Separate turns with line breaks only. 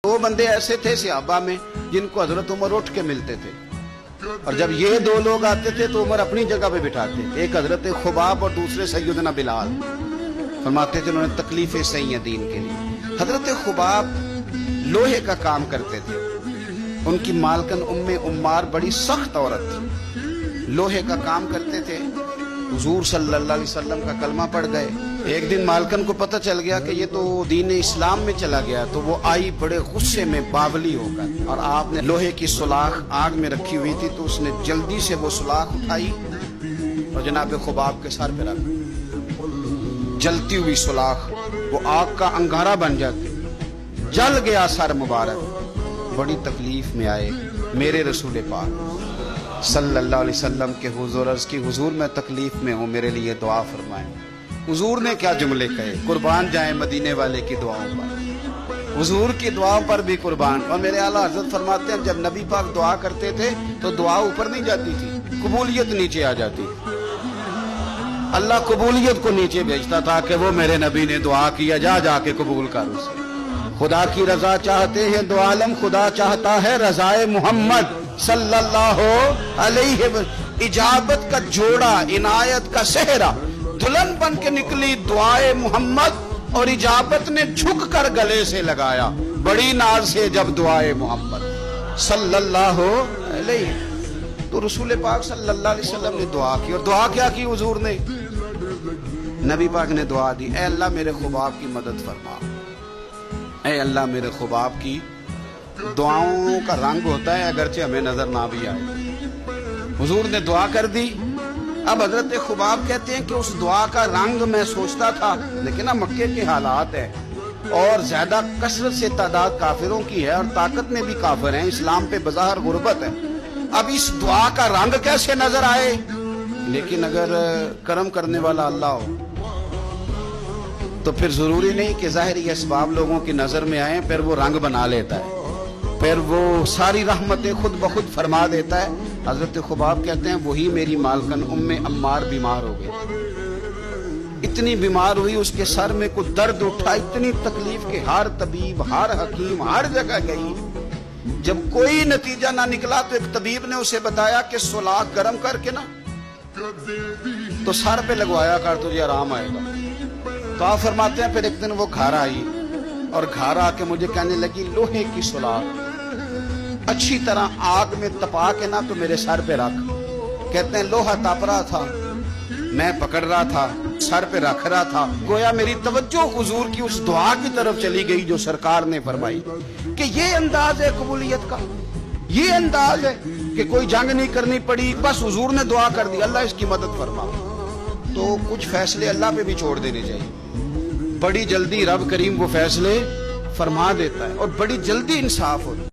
दो बंदे ऐसे थे सहाबा में जिनको हजरत उमर उठ के मिलते थे, और जब ये दो लोग आते थे तो उमर अपनी जगह पे बिठाते, एक हजरत खुबाब और दूसरे सैयदना बिलाल। फरमाते थे उन्होंने तकलीफ सैयदीन के लिए। हजरत खुबाब लोहे का काम करते थे, उनकी मालकन उम्मे उम्मार बड़ी सख्त औरत थी, लोहे का काम करते थे। हुजूर सल्लल्लाहु अलैहि वसल्लम का कलमा पढ़ गए। एक दिन मालकन को पता चल गया कि ये तो दीन इस्लाम में चला गया, तो वो आई बड़े गुस्से में बावली होकर, और आपने लोहे की सुलाख आग में रखी हुई थी तो उसने जल्दी से वो सुलाख उठाई और जनाब खुबाब के सर पे रखा। जलती हुई सुलाख वो आग का अंगारा बन जाती, जल गया सर मुबारक। बड़ी तकलीफ में आए मेरे रसूल पाक सल्लल्लाहु अलैहि वसल्लम के हुजूर, अर्ज़ की हुजूर मैं तकलीफ में हूँ, मेरे लिए दुआ फरमाएं। हुजूर ने क्या जुमले कहे, कुर्बान जाए मदीने वाले की दुआओं पर, हुजूर की दुआओं पर भी कुर्बान। और मेरे आला हज़रत फरमाते हैं जब नबी पाक दुआ करते थे तो दुआ ऊपर नहीं जाती थी, कबूलियत नीचे आ जाती। अल्लाह कबूलियत को नीचे भेजता था कि वो मेरे नबी ने दुआ किया, जा जाके कबूल कर उसे। खुदा की रजा चाहते हैं दो आलम, खुदा चाहता है रजाए मोहम्मद सल्लल्लाहु अलैहि वसल्लम। इजाबत का जोड़ा, इनायत का सेहरा, दुल्हन बन के निकली दुआए मोहम्मद, और इजाबत ने झुक कर गले से लगाया बड़ी नाज से जब दुआए मोहम्मद सल्लल्लाहु अलैहि। तो रसूल पाक सल्लल्लाहु अलैहि वसल्लम ने दुआ की, और दुआ क्या की हुजूर ने? नबी पाक ने दुआ दी, ऐ अल्लाह मेरे खुबाब की मदद फरमा, ऐ अल्लाह मेरे खुबाब की। दुआओं का रंग होता है अगरचे हमें नजर ना भी आए। हुजूर ने दुआ कर दी। अब हजरत खुबाब कहते हैं कि उस दुआ का रंग मैं सोचता था, लेकिन ना मक्के के हालात है और ज्यादा कसरत से तादाद काफिरों की है और ताकत में भी काफिर हैं, इस्लाम पे बज़ाहिर गुर्बत है। अब इस दुआ का रंग कैसे नजर आए? लेकिन अगर करम करने वाला अल्लाह हो तो फिर जरूरी नहीं कि ज़ाहिरी असबाब लोगों की नजर में आए, फिर वो रंग बना लेता है, फिर वो सारी रहमतें खुद ब खुद फरमा देता है। हजरत खुबाब कहते हैं वही मेरी मालकन उम्मे अम्मार बीमार हो गई, इतनी बीमार हुई उसके सर में कुछ दर्द उठा, इतनी तकलीफ के हर तबीब हर हकीम हर जगह गई। जब कोई नतीजा ना निकला तो एक तबीब ने उसे बताया कि सुलाख गर्म करके ना तो सर पे लगवाया कर, तुझे आराम आएगा। तो आप फरमाते हैं फिर एक दिन वो घर आई और घर आके मुझे कहने लगी लोहे की सुलाख अच्छी तरह आग में तपा के ना तो मेरे सर पे रख। कहते हैं लोहा तप रहा था, मैं पकड़ रहा था, सर पे रख रहा था, गोया मेरी तवज्जो हुजूर की उस दुआ की तरफ चली गई जो सरकार ने फरमाई कि ये अंदाज है कबूलियत का, ये अंदाज है कि कोई जंग नहीं करनी पड़ी, बस हुजूर ने दुआ कर दी, अल्लाह इसकी मदद फरमा। तो कुछ फैसले अल्लाह पे भी छोड़ देने चाहिए। बड़ी जल्दी रब करीम वो फैसले फरमा देता है और बड़ी जल्दी इंसाफ होता है।